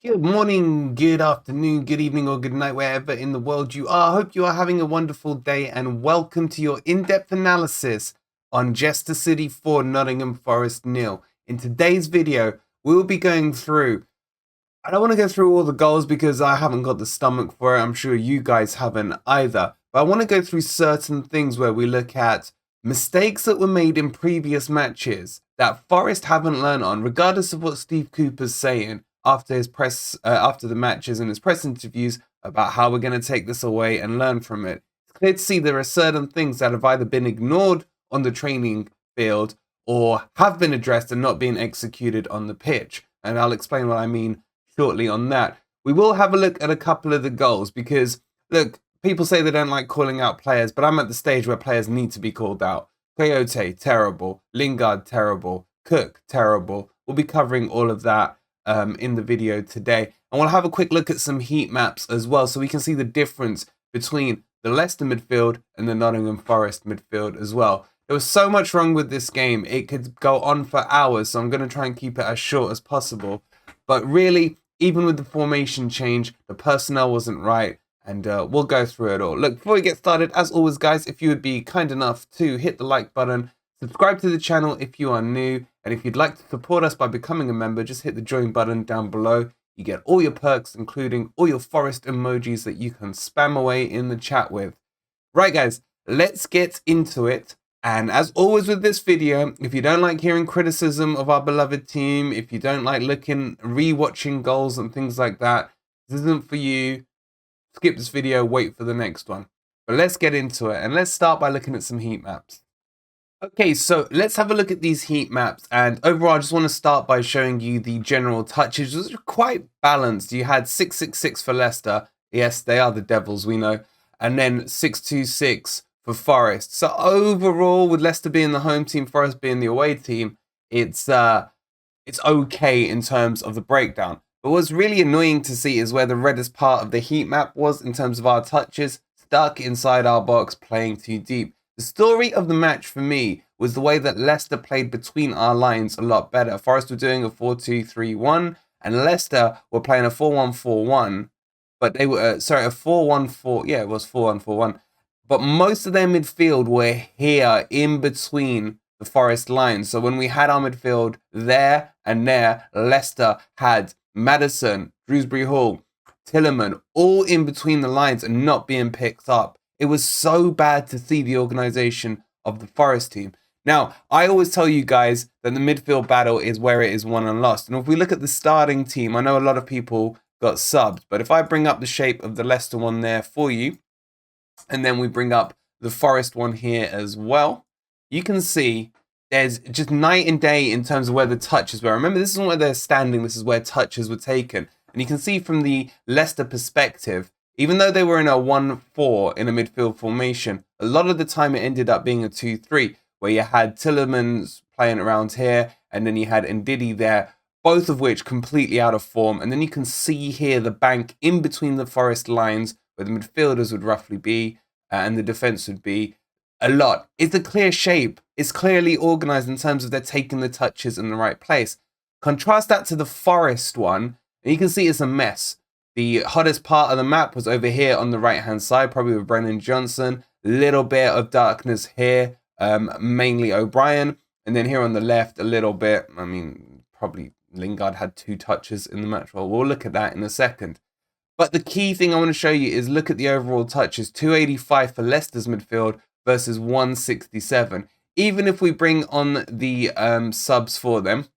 Good morning, good afternoon, good evening, or good night, wherever in the world you are. I hope you are having a wonderful day and welcome to your in-depth analysis on Leicester City 4, Nottingham Forest nil. In today's video, we will be going through, I don't want to go through all the goals because I haven't got the stomach for it. I'm sure you guys haven't either. But I want to go through certain things where we look at mistakes that were made in previous matches that Forest haven't learned on, regardless of what Steve Cooper's saying after his after the matches and his press interviews about how we're going to take this away and learn from it. It's clear to see there are certain things that have either been ignored on the training field or have been addressed and not being executed on the pitch. And I'll explain what I mean shortly on that. We will have a look at a couple of the goals because, look, people say they don't like calling out players, but I'm at the stage where players need to be called out. Kouyate, terrible. Lingard, terrible. Cook, terrible. We'll be covering all of that in the video today. And we'll have a quick look at some heat maps as well so we can see the difference between the Leicester midfield and the Nottingham Forest midfield as well. There was so much wrong with this game. It could go on for hours, so I'm going to try and keep it as short as possible. But really, even with the formation change, the personnel wasn't right, and we'll go through it all. Look, before we get started, as always, guys, if you would be kind enough to hit the like button, subscribe to the channel if you are new, and if you'd like to support us by becoming a member, just hit the join button down below. You get all your perks, including all your Forest emojis that you can spam away in the chat with. Right, guys, let's get into it. And as always with this video, if you don't like hearing criticism of our beloved team, if you don't like rewatching goals and things like that, this isn't for you. Skip this video, wait for the next one. But let's get into it, and let's start by looking at some heat maps. Okay, so let's have a look at these heat maps, and overall I just want to start by showing you the general touches. It was quite balanced. You had 666 for Leicester. Yes, they are the Devils, we know. And then 626 for Forest. So overall, with Leicester being the home team, Forest being the away team, it's okay in terms of the breakdown. But what's really annoying to see is where the reddest part of the heat map was in terms of our touches, stuck inside our box, playing too deep. The story of the match for me was the way that Leicester played between our lines a lot better. Forest were doing a 4-2-3-1, and Leicester were playing a 4-1-4-1. But they were, a 4-1-4, yeah, it was 4-1-4-1. But most of their midfield were here in between the Forest lines. So when we had our midfield there and there, Leicester had Maddison, Dewsbury Hall, Tielemans, all in between the lines and not being picked up. It was so bad to see the organisation of the Forest team. Now, I always tell you guys that the midfield battle is where it is won and lost. And if we look at the starting team, I know a lot of people got subbed, but if I bring up the shape of the Leicester one there for you, and then we bring up the Forest one here as well, you can see there's just night and day in terms of where the touches were. Remember, this isn't where they're standing, this is where touches were taken. And you can see from the Leicester perspective, even though they were in a 1-4 in a midfield formation, a lot of the time it ended up being a 2-3, where you had Tielemans playing around here, and then you had Ndidi there, both of which completely out of form. And then you can see here the bank in between the Forest lines, where the midfielders would roughly be, and the defence would be a lot. It's a clear shape. It's clearly organised in terms of they're taking the touches in the right place. Contrast that to the Forest one, and you can see it's a mess. The hottest part of the map was over here on the right-hand side, probably with Brennan Johnson. Little bit of darkness here, mainly O'Brien. And then here on the left, a little bit, I mean, probably Lingard had 2 touches in the match. Well, we'll look at that in a second. But the key thing I want to show you is look at the overall touches. 285 for Leicester's midfield versus 167. Even if we bring on the subs for them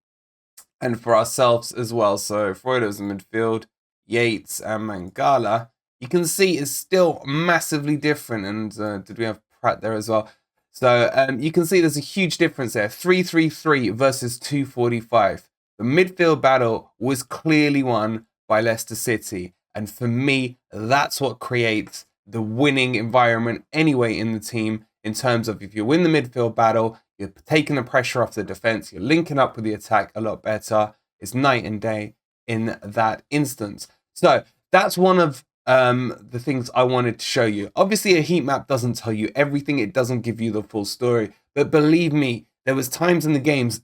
and for ourselves as well. So Freudo's in midfield, Yates and Mangala, you can see it's still massively different. And did we have Pratt there as well? So you can see there's a huge difference there. 333 versus 245. The midfield battle was clearly won by Leicester City. And for me, that's what creates the winning environment anyway in the team, in terms of if you win the midfield battle, you're taking the pressure off the defense, you're linking up with the attack a lot better. It's night and day in that instance. So that's one of the things I wanted to show you. Obviously, a heat map doesn't tell you everything. It doesn't give you the full story. But believe me, there was times in the games,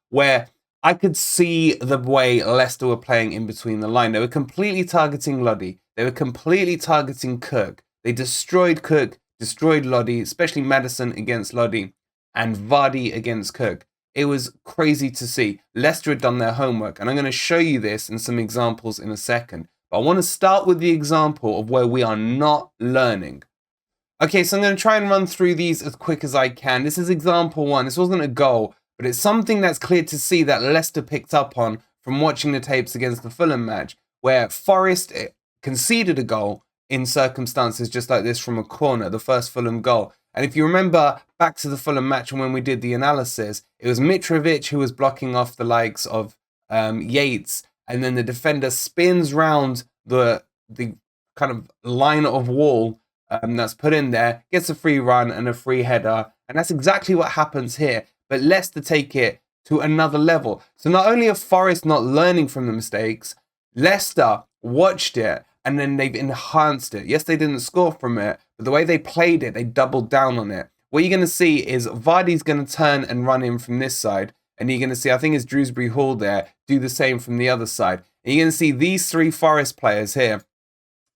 where I could see the way Leicester were playing in between the line. They were completely targeting Lodi. They were completely targeting Cook. They destroyed Cook, destroyed Lodi, especially Maddison against Lodi, and Vardy against Cook. It was crazy to see. Leicester had done their homework, and I'm going to show you this in some examples in a second. But I want to start with the example of where we are not learning. Okay, so I'm going to try and run through these as quick as I can. This is example one. This wasn't a goal, but it's something that's clear to see that Leicester picked up on from watching the tapes against the Fulham match, where Forest conceded a goal in circumstances just like this from a corner, the first Fulham goal. And if you remember back to the Fulham match and when we did the analysis, it was Mitrovic who was blocking off the likes of Yates, and then the defender spins round the kind of line of wall that's put in there, gets a free run and a free header. And that's exactly what happens here. But Leicester take it to another level. So not only are Forest not learning from the mistakes, Leicester watched it and then they've enhanced it. Yes, they didn't score from it, but the way they played it, they doubled down on it. What you're going to see is Vardy's going to turn and run in from this side. And you're going to see, I think it's Dewsbury Hall there, do the same from the other side. And you're going to see these three Forest players here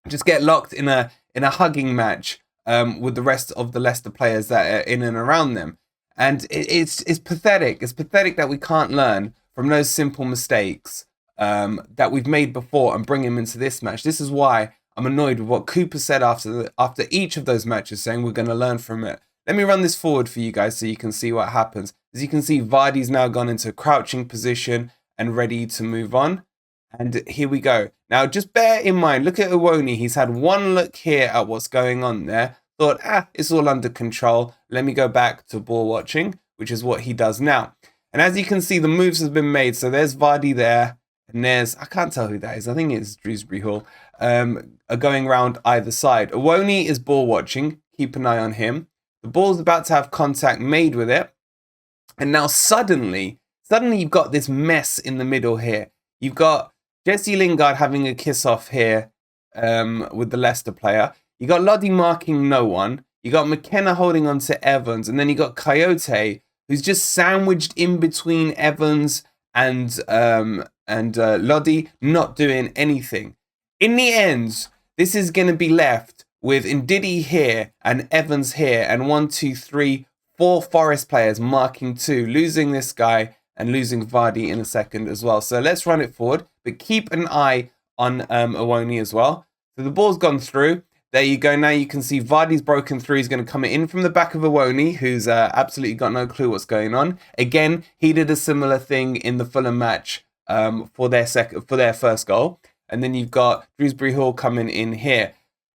just get locked in a hugging match with the rest of the Leicester players that are in and around them. And it's pathetic. It's pathetic that we can't learn from those simple mistakes that we've made before and bring him into this match. This is why I'm annoyed with what Cooper said after each of those matches, saying we're going to learn from it. Let me run this forward for you guys so you can see what happens. As you can see, Vardy's now gone into a crouching position and ready to move on. And here we go. Now, just bear in mind, look at Iwoni. He's had one look here at what's going on there. Thought, it's all under control. Let me go back to ball watching, which is what he does now. And as you can see, the moves have been made. So there's Vardy there. And there's, I can't tell who that is. I think it's Dewsbury Hall. Are going around either side. Iwoni is ball watching. Keep an eye on him. The ball's about to have contact made with it. And now suddenly you've got this mess in the middle here. You've got Jesse Lingard having a kiss off here with the Leicester player. You got Lodi marking no one. You got McKenna holding on to Evans. And then you got Kouyate, who's just sandwiched in between Evans and Lodi, not doing anything. In the end, this is going to be left with Ndidi here and Evans here and 1, 2, 3, 4 Forest players marking 2, losing this guy and losing Vardy in a second as well. So let's run it forward, but keep an eye on Iwoni as well. So the ball's gone through. There you go. Now you can see Vardy's broken through. He's going to come in from the back of Iwoni, who's absolutely got no clue what's going on. Again, he did a similar thing in the Fulham match for their first goal. And then you've got Dewsbury Hall coming in here.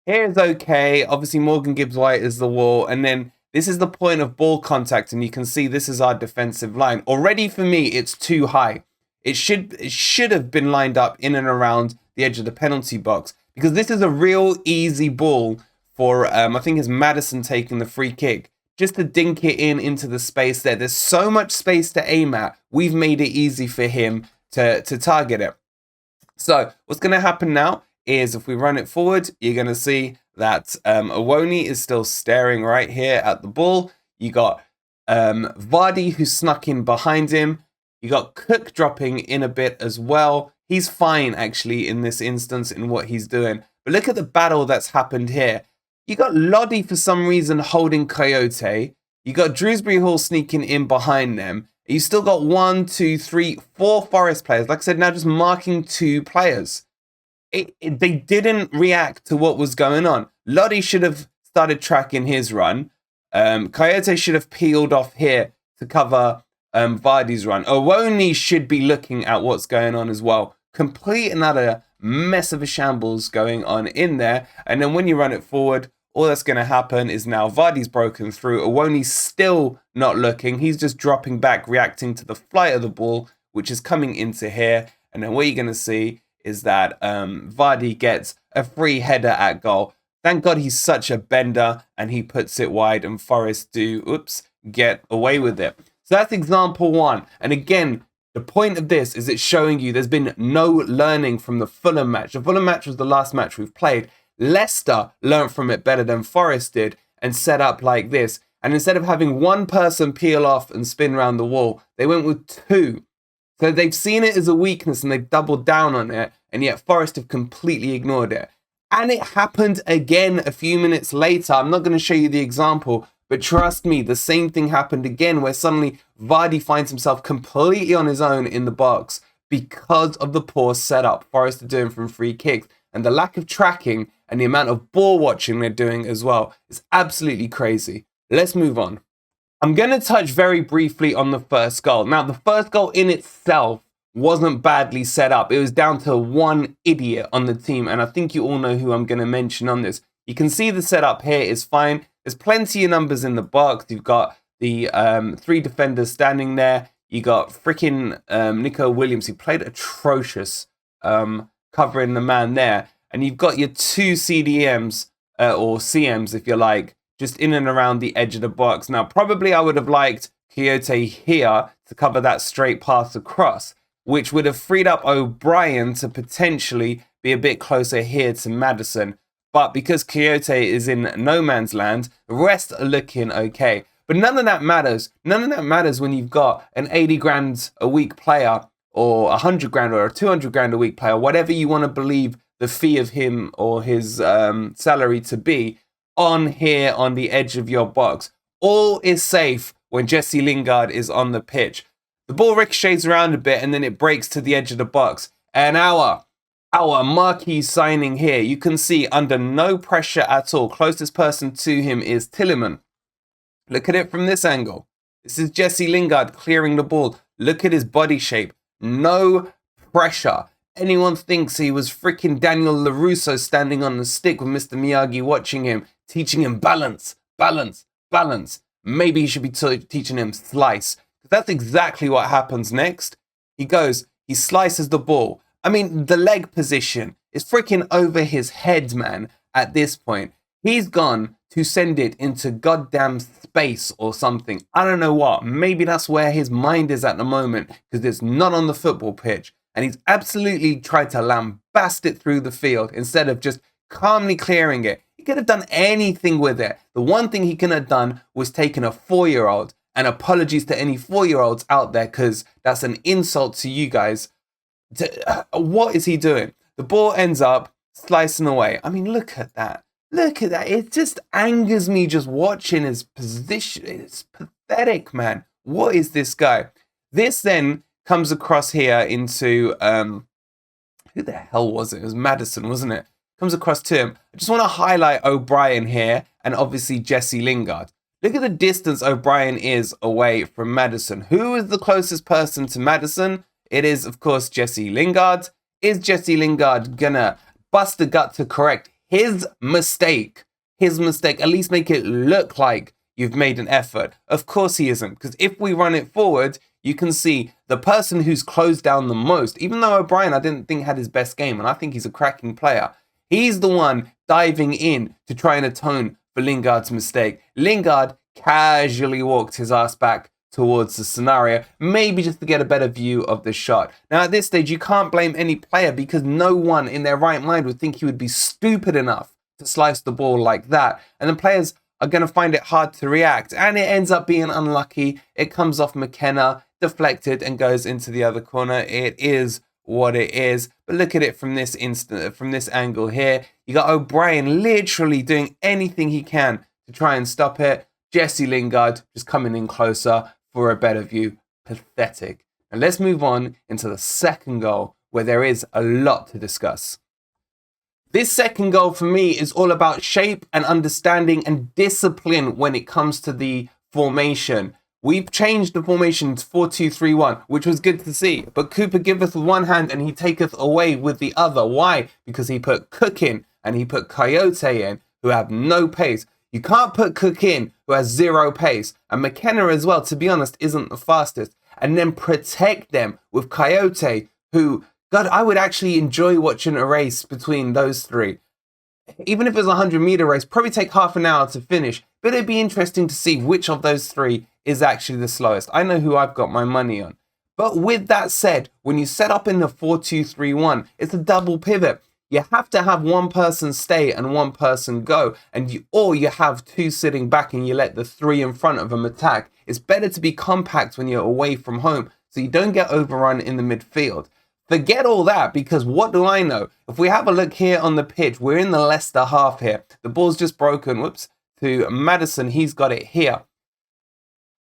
Here's okay. Obviously, Morgan Gibbs-White is the wall. And then this is the point of ball contact. And you can see this is our defensive line. Already for me, it's too high. It should have been lined up in and around the edge of the penalty box. Because this is a real easy ball for, I think it's Maddison taking the free kick. Just to dink it into the space there. There's so much space to aim at. We've made it easy for him to target it. So what's going to happen now is if we run it forward, you're going to see that Iwoni is still staring right here at the ball. You got Vardy who snuck in behind him. You got Cook dropping in a bit as well. He's fine, actually, in this instance in what he's doing. But look at the battle that's happened here. You got Lodi, for some reason, holding Kouyate. You got Dewsbury Hall sneaking in behind them. You still got 1, 2, 3, 4 Forest players. Like I said, now just marking 2 players. They didn't react to what was going on. Lodi should have started tracking his run. Kouyate should have peeled off here to cover Vardy's run. Iwoni should be looking at what's going on as well. Complete another mess of a shambles going on in there. And then when you run it forward, all that's going to happen is now Vardy's broken through. Iwoni's still not looking. He's just dropping back, reacting to the flight of the ball, which is coming into here. And then what you're going to see is that Vardy gets a free header at goal. Thank God he's such a bender and he puts it wide and Forest do, get away with it. So that's example 1. And again, the point of this is it's showing you there's been no learning from the Fulham match. The Fulham match was the last match we've played. Leicester learned from it better than Forest did and set up like this. And instead of having one person peel off and spin around the wall, they went with 2. So they've seen it as a weakness and they've doubled down on it, and yet Forest have completely ignored it. And it happened again a few minutes later. I'm not going to show you the example, but trust me, the same thing happened again, where suddenly Vardy finds himself completely on his own in the box because of the poor setup Forest are doing from free kicks, and the lack of tracking and the amount of ball watching they're doing as well is absolutely crazy. Let's move on. I'm going to touch very briefly on the first goal. Now, the first goal in itself wasn't badly set up. It was down to one idiot on the team, and I think you all know who I'm going to mention on this. You can see the setup here is fine. There's plenty of numbers in the box. You've got the 3 defenders standing there. You got freaking Nico Williams, who played atrocious, covering the man there. And you've got your 2 CDMs, or CMs if you like, just in and around the edge of the box. Now, probably I would have liked Kouyate here to cover that straight pass across, which would have freed up O'Brien to potentially be a bit closer here to Maddison. But because Kouyate is in no man's land, the rest are looking okay. But none of that matters. None of that matters when you've got an 80 grand a week player, or 100 grand or a 200 grand a week player, whatever you want to believe the fee of him or his salary to be, on here on the edge of your box. All is safe when Jesse Lingard is on the pitch. The ball ricochets around a bit and then it breaks to the edge of the box. And our marquee signing here, you can see under no pressure at all. Closest person to him is Tielemans. Look at it from this angle. This is Jesse Lingard clearing the ball. Look at his body shape. No pressure. Anyone thinks he was freaking Daniel LaRusso standing on the stick with Mr. Miyagi watching him, teaching him balance, balance, balance. Maybe he should be teaching him slice. That's exactly what happens next. He slices the ball. I mean, the leg position is freaking over his head, man, at this point. He's gone to send it into goddamn space or something. I don't know what. Maybe that's where his mind is at the moment, because it's not on the football pitch. And he's absolutely tried to lambast it through the field instead of just calmly clearing it. He could have done anything with it. The one thing he could have done was taken a 4-year-old. And apologies to any 4-year-olds out there, because that's an insult to you guys. What is he doing? The ball ends up slicing away. I mean, look at that. Look at that. It just angers me just watching his position. It's pathetic, man. What is this guy? This then comes across here into, who the hell was it? It was Maddison, wasn't it? Comes across to him. I just want to highlight O'Brien here and obviously Jesse Lingard. Look at the distance O'Brien is away from Maddison. Who is the closest person to Maddison? It is, of course, Jesse Lingard. Is Jesse Lingard gonna bust a gut to correct his mistake? His mistake, at least make it look like you've made an effort. Of course he isn't, because if we run it forward, you can see the person who's closed down the most, even though O'Brien I didn't think had his best game, and I think he's a cracking player, he's the one diving in to try and atone for Lingard's mistake. Lingard casually walked his ass back towards the scenario, maybe just to get a better view of the shot. Now at this stage, you can't blame any player, because no one in their right mind would think he would be stupid enough to slice the ball like that. And the players are going to find it hard to react, and it ends up being unlucky. It comes off McKenna, deflected, and goes into the other corner. It is what it is. But look at it from this angle here. You got O'Brien literally doing anything he can to try and stop it. Jesse Lingard just coming in closer for a better view. Pathetic. And let's move on into the second goal, where there is a lot to discuss. This second goal for me is all about shape and understanding and discipline when it comes to the formation. We've changed the formation to 4-2-3-1, which was good to see. But Cooper giveth with one hand and he taketh away with the other. Why? Because he put Cook in and he put Kouyate in, who have no pace. You can't put Cook in, who has 0 pace. And McKenna as well, to be honest, isn't the fastest. And then protect them with Kouyate, who, God, I would actually enjoy watching a race between those three. Even if it's a 100-meter race, probably take half an hour to finish. But it'd be interesting to see which of those three is actually the slowest. I know who I've got my money on. But with that said, when you set up in the 4-2-3-1, it's a double pivot. You have to have one person stay and one person go. Or you have 2 sitting back and you let the 3 in front of them attack. It's better to be compact when you're away from home so you don't get overrun in the midfield. Forget all that, because what do I know? If we have a look here on the pitch, we're in the Leicester half here. The ball's just broken, whoops, to Maddison. He's got it here.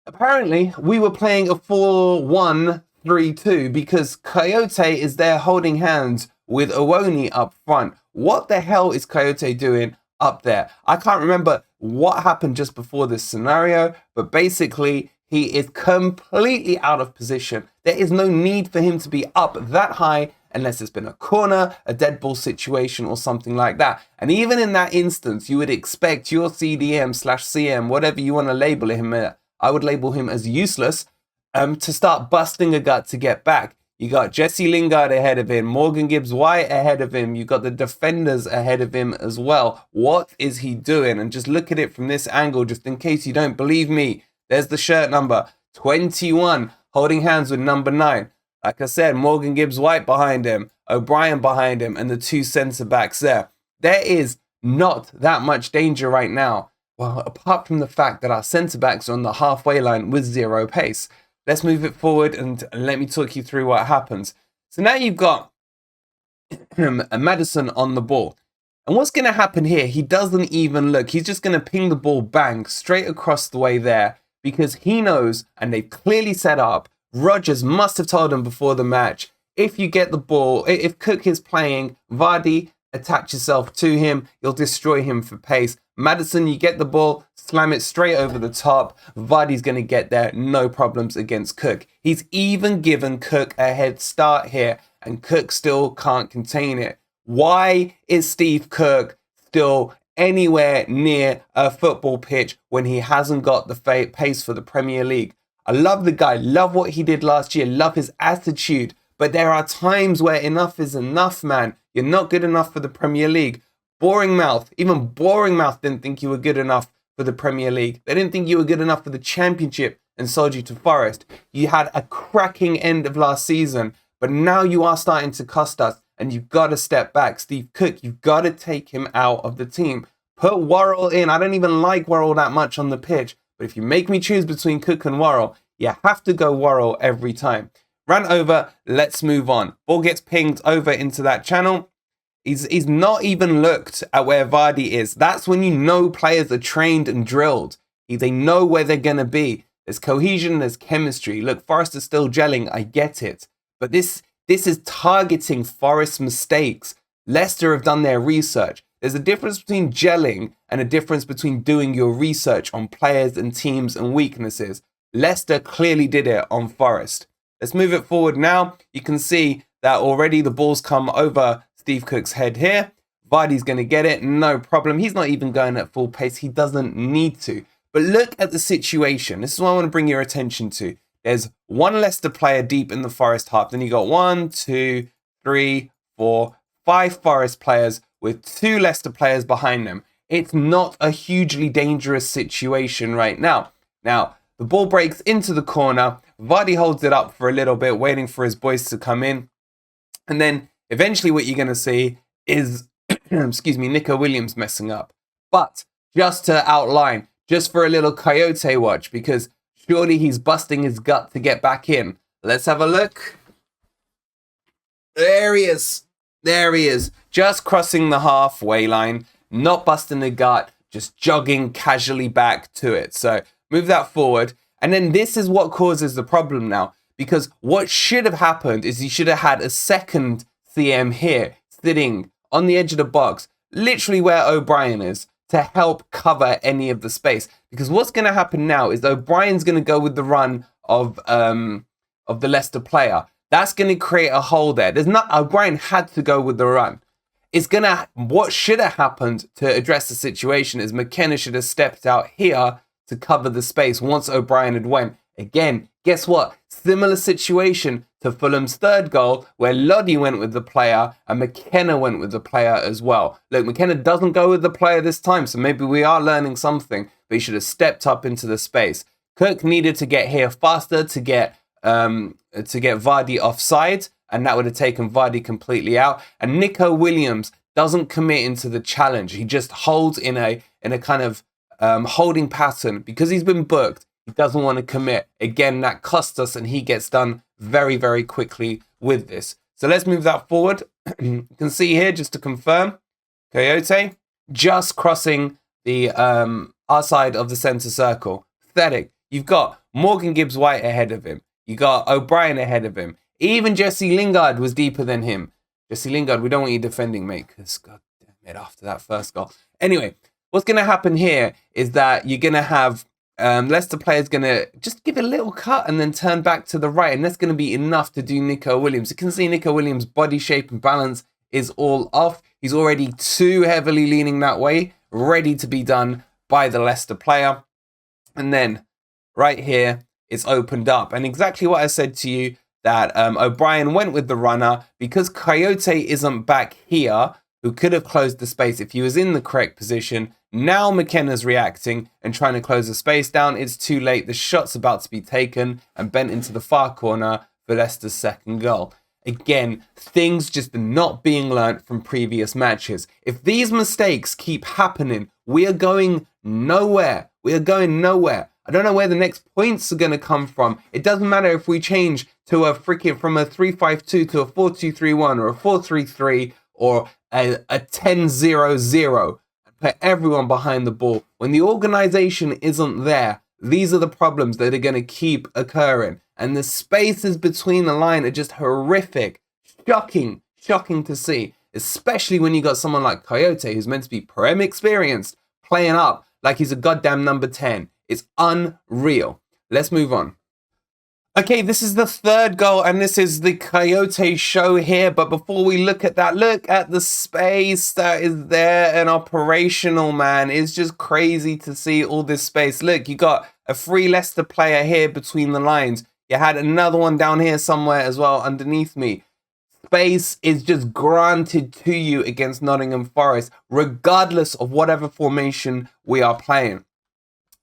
Apparently, we were playing a 4-1-3-2 because Kouyate is there holding hands with Owoni up front. What the hell is Kouyate doing up there? I can't remember what happened just before this scenario, but basically he is completely out of position. There is no need for him to be up that high unless it's been a corner, a dead ball situation or something like that. And even in that instance, you would expect your CDM/CM, whatever you want to label him, I would label him as useless, to start busting a gut to get back. You got Jesse Lingard ahead of him, Morgan Gibbs-White ahead of him, you got the defenders ahead of him as well. What is he doing? And just look at it from this angle, just in case you don't believe me. There's the shirt number, 21, holding hands with number 9. Like I said, Morgan Gibbs-White behind him, O'Brien behind him, and the 2 centre-backs there. There is not that much danger right now. Well, apart from the fact that our centre-backs are on the halfway line with 0 pace. Let's move it forward and let me talk you through what happens. So now you've got Maddison on the ball. And what's going to happen here, he doesn't even look. He's just going to ping the ball bang straight across the way there because he knows, and they've clearly set up, Rodgers must have told him before the match, if you get the ball, if Cook is playing, Vardy, attach yourself to him, you'll destroy him for pace. Maddison, you get the ball, slam it straight over the top. Vardy's going to get there, no problems against Cook. He's even given Cook a head start here, and Cook still can't contain it. Why is Steve Cook still anywhere near a football pitch when he hasn't got the pace for the Premier League? I love the guy, love what he did last year, love his attitude, but there are times where enough is enough, man. You're not good enough for the Premier League. Boring Mouth, even Boring Mouth didn't think you were good enough for the Premier League. They didn't think you were good enough for the Championship and sold you to Forest. You had a cracking end of last season, but now you are starting to cost us and you've got to step back. Steve Cook, you've got to take him out of the team. Put Worrell in. I don't even like Worrell that much on the pitch, but if you make me choose between Cook and Worrell, you have to go Worrell every time. Ran over, let's move on. Ball gets pinged over into that channel. He's not even looked at where Vardy is. That's when you know players are trained and drilled. They know where they're going to be. There's cohesion, there's chemistry. Look, Forest is still gelling, I get it. But this is targeting Forest's mistakes. Leicester have done their research. There's a difference between gelling and a difference between doing your research on players and teams and weaknesses. Leicester clearly did it on Forest. Let's move it forward now. You can see that already the ball's come over Steve Cook's head here. Vardy's going to get it, no problem. He's not even going at full pace. He doesn't need to. But look at the situation. This is what I want to bring your attention to. There's one Leicester player deep in the Forest half. Then you got 1, 2, 3, 4, 5 Forest players with 2 Leicester players behind them. It's not a hugely dangerous situation right now. Now, the ball breaks into the corner. Vardy holds it up for a little bit, waiting for his boys to come in. And then eventually what you're going to see is, excuse me, Nico Williams messing up. But just to outline, just for a little Kouyate watch, because surely he's busting his gut to get back in. Let's have a look. There he is. There he is. Just crossing the halfway line, not busting the gut, just jogging casually back to it. So move that forward. And then this is what causes the problem now. Because what should have happened is he should have had a second CM here, sitting on the edge of the box, literally where O'Brien is, to help cover any of the space. Because what's going to happen now is O'Brien's going to go with the run of the Leicester player. That's going to create a hole there. O'Brien had to go with the run. What should have happened to address the situation is McKenna should have stepped out here to cover the space once O'Brien had went. Again, guess what? Similar situation to Fulham's third goal where Loddy went with the player and McKenna went with the player as well. Look, McKenna doesn't go with the player this time, so maybe we are learning something, but he should have stepped up into the space. Cook needed to get here faster to get Vardy offside, and that would have taken Vardy completely out. And Nico Williams doesn't commit into the challenge. He just holds in a kind of holding pattern because he's been booked. He doesn't want to commit. Again, that cost us and he gets done very, very quickly with this. So let's move that forward. You can see here, just to confirm, Kouyate just crossing the our side of the centre circle. Pathetic. You've got Morgan Gibbs-White ahead of him. You got O'Brien ahead of him. Even Jesse Lingard was deeper than him. Jesse Lingard, we don't want you defending, mate, because God damn it, after that first goal. Anyway, what's going to happen here is that you're going to have Leicester players going to just give a little cut and then turn back to the right, and that's going to be enough to do Nico Williams. You can see Nico Williams' body shape and balance is all off. He's already too heavily leaning that way, ready to be done by the Leicester player. And then right here, it's opened up. And exactly what I said to you, that O'Brien went with the runner because Kouyate isn't back here, who could have closed the space if he was in the correct position. Now McKenna's reacting and trying to close the space down. It's too late. The shot's about to be taken and bent into the far corner for Leicester's second goal. Again, things just not being learnt from previous matches. If these mistakes keep happening, we are going nowhere. We are going nowhere. I don't know where the next points are going to come from. It doesn't matter if we change to a freaking from a 3-5-2 to a 4-2-3-1 or a 4-3-3 or a 10-0-0. Put everyone behind the ball. When the organization isn't there, these are the problems that are going to keep occurring. And the spaces between the line are just horrific. Shocking to see. Especially when you got someone like Kouyate, who's meant to be Prem experienced, playing up like he's a goddamn number 10. It's unreal. Let's move on. Okay, this is the third goal, and this is the Kouyate Show here. But before we look at that, look at the space that is there and operational, man. It's just crazy to see all this space. Look, you got a free Leicester player here between the lines. You had another one down here somewhere as well underneath me. Space is just granted to you against Nottingham Forest, regardless of whatever formation we are playing.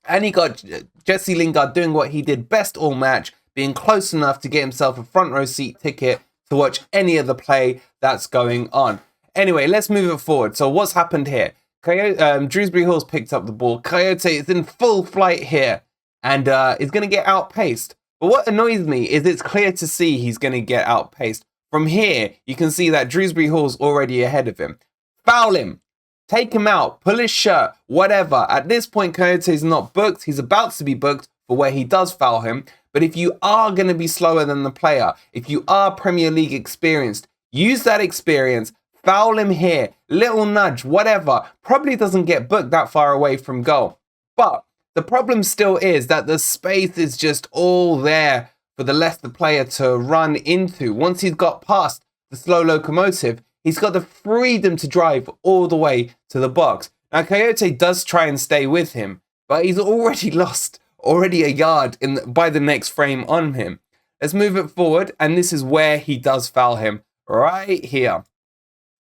And you got Jesse Lingard doing what he did best all match, being close enough to get himself a front row seat ticket to watch any of the play that's going on. Anyway, let's move it forward. So what's happened here? Dewsbury Hall's picked up the ball. Kouyate is in full flight here and is going to get outpaced. But what annoys me is it's clear to see he's going to get outpaced. From here, you can see that Dewsbury Hall's already ahead of him. Foul him. Take him out. Pull his shirt. Whatever. At this point, Kouyate is not booked. He's about to be booked for where he does foul him. But if you are going to be slower than the player, if you are Premier League experienced, use that experience. Foul him here. Little nudge. Whatever. Probably doesn't get booked that far away from goal. But the problem still is that the space is just all there for the Leicester player to run into. Once he's got past the slow locomotive, he's got the freedom to drive all the way to the box. Now, Kouyate does try and stay with him, but he's already lost a yard by the next frame on him. Let's move it forward, and this is where he does foul him, right here.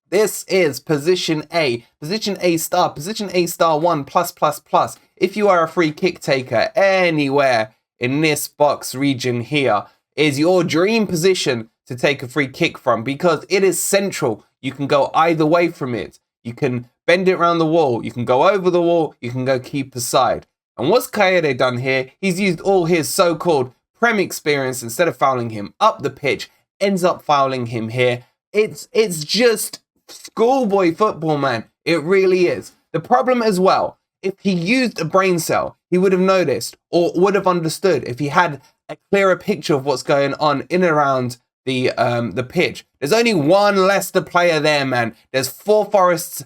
This is position A. Position A star. Position A star 1+++. If you are a free kick taker anywhere in this box region here, is your dream position to take a free kick from, because it is central. You can go either way from it. You can bend it around the wall. You can go over the wall. You can go keeper side. And what's Kouyate done here? He's used all his so-called Prem experience. Instead of fouling him up the pitch, ends up fouling him here. It's just schoolboy football, man. It really is. The problem as well, if he used a brain cell, he would have noticed or would have understood if he had a clearer picture of what's going on in and around the pitch. There's only one Leicester player there, man. There's 4 Forest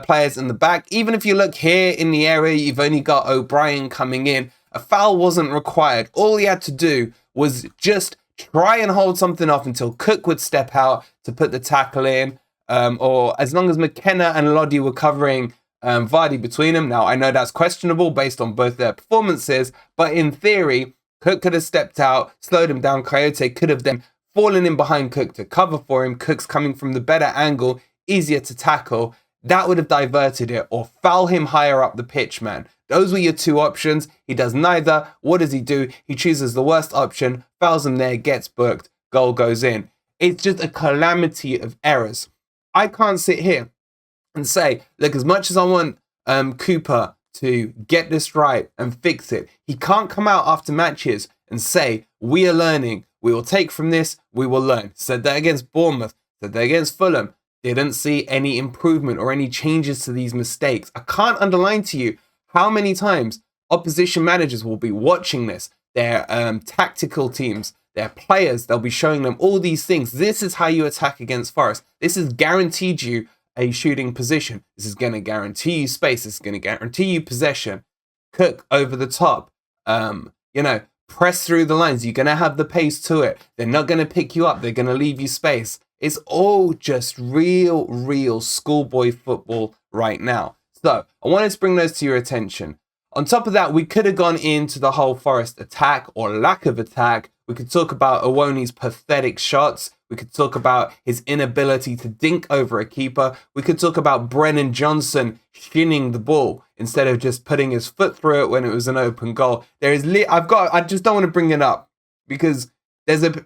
players in the back. Even if you look here in the area, you've only got O'Brien coming in. A foul wasn't required. All he had to do was just try and hold something off until Cook would step out to put the tackle in. Or as long as McKenna and Loddy were covering Vardy between them. Now, I know that's questionable based on both their performances, but in theory, Cook could have stepped out, slowed him down. Kouyate could have then fallen in behind Cook to cover for him. Cook's coming from the better angle, easier to tackle. That would have diverted it, or foul him higher up the pitch, man. Those were your 2 options. He does neither. What does he do? He chooses the worst option, fouls him there, gets booked, goal goes in. It's just a calamity of errors. I can't sit here and say, look, as much as I want Cooper to get this right and fix it, he can't come out after matches and say, we are learning, We will take from this. We will learn. Said that against Bournemouth. Said that against Fulham. Didn't see any improvement or any changes to these mistakes. I can't underline to you how many times opposition managers will be watching this. Their tactical teams, their players, they'll be showing them all these things. This is how you attack against Forest. This has guaranteed you a shooting position. This is going to guarantee you space. This is going to guarantee you possession. Cook over the top. Press through the lines. You're going to have the pace to it. They're not going to pick you up. They're going to leave you space. It's all just real schoolboy football right now. So I wanted to bring those to your attention. On top of that, we could have gone into the whole Forest attack or lack of attack. We could talk about Owoni's pathetic shots. We could talk about his inability to dink over a keeper. We could talk about Brennan Johnson shinning the ball instead of just putting his foot through it when it was an open goal. I just don't want to bring it up because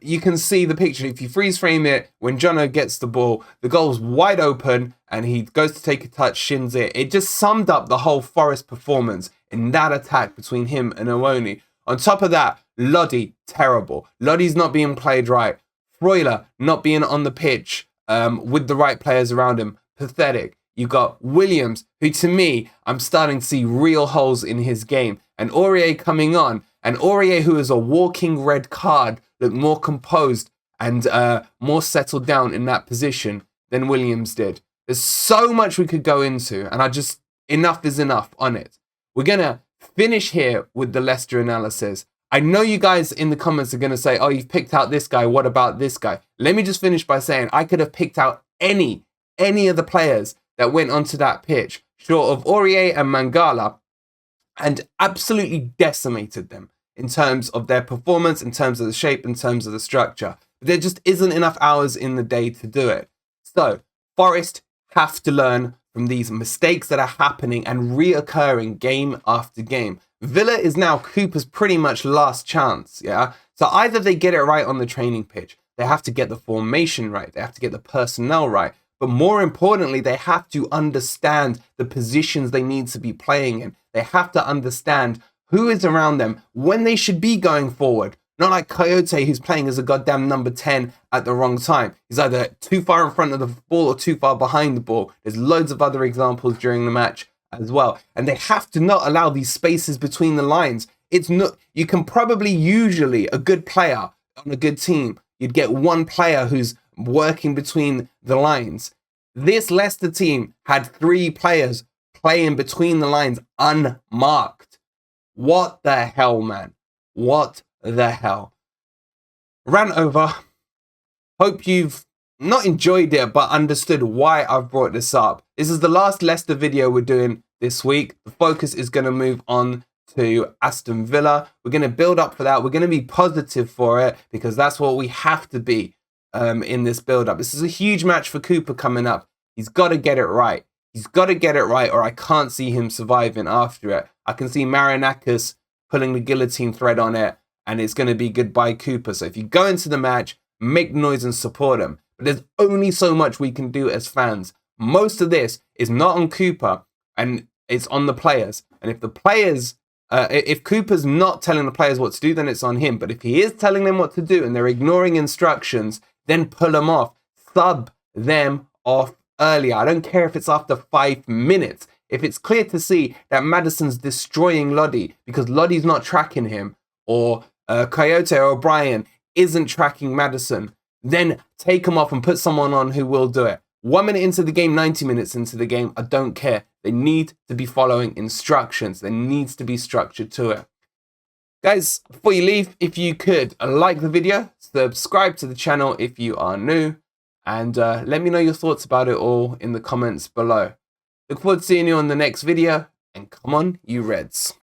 you can see the picture. If you freeze frame it, when Jono gets the ball, the goal's wide open and he goes to take a touch, shins it. It just summed up the whole Forest performance in that attack between him and Owoni. On top of that, Lodi, terrible. Lodi's not being played right. Freuler not being on the pitch with the right players around him. Pathetic. You got Williams, who to me, I'm starting to see real holes in his game. And Aurier coming on. And Aurier, who is a walking red card, looked more composed and more settled down in that position than Williams did. There's so much we could go into, and enough is enough on it. We're going to finish here with the Leicester analysis. I know you guys in the comments are going to say, oh, you've picked out this guy. What about this guy? Let me just finish by saying I could have picked out any of the players that went onto that pitch, short of Aurier and Mangala, and absolutely decimated them in terms of their performance, in terms of the shape, in terms of the structure. But there just isn't enough hours in the day to do it. So Forest have to learn from these mistakes that are happening and reoccurring game after game. Villa is now Cooper's pretty much last chance, yeah? So either they get it right on the training pitch, they have to get the formation right, they have to get the personnel right, but more importantly, they have to understand the positions they need to be playing in. They have to understand who is around them, when they should be going forward. Not like Kouyate, who's playing as a goddamn number 10 at the wrong time. He's either too far in front of the ball or too far behind the ball. There's loads of other examples during the match as well. And they have to not allow these spaces between the lines. You can probably usually, a good player on a good team, you'd get one player who's working between the lines. This Leicester team had 3 players playing between the lines unmarked. What the hell, man? What the hell? Rant over. Hope you've not enjoyed it, but understood why I've brought this up. This is the last Leicester video we're doing this week. The focus is going to move on to Aston Villa. We're going to build up for that. We're going to be positive for it because that's what we have to be in this build up. This is a huge match for Cooper coming up. He's got to get it right. He's got to get it right or I can't see him surviving after it. I can see Marinakis pulling the guillotine thread on it and it's going to be goodbye Cooper. So if you go into the match, make noise and support him. But there's only so much we can do as fans. Most of this is not on Cooper and it's on the players. And if the players, if Cooper's not telling the players what to do, then it's on him. But if he is telling them what to do and they're ignoring instructions, then pull them off. Sub them off earlier. I don't care if it's after 5 minutes. If it's clear to see that Maddison's destroying Lodi because Lodi's not tracking him, or Kouyate or O'Brien isn't tracking Maddison, then take him off and put someone on who will do it. 1 minute into the game, 90 minutes into the game, I don't care. They need to be following instructions. There needs to be structure to it. Guys, before you leave, if you could like the video, subscribe to the channel if you are new, and let me know your thoughts about it all in the comments below. Look forward to seeing you on the next video, and come on, you Reds.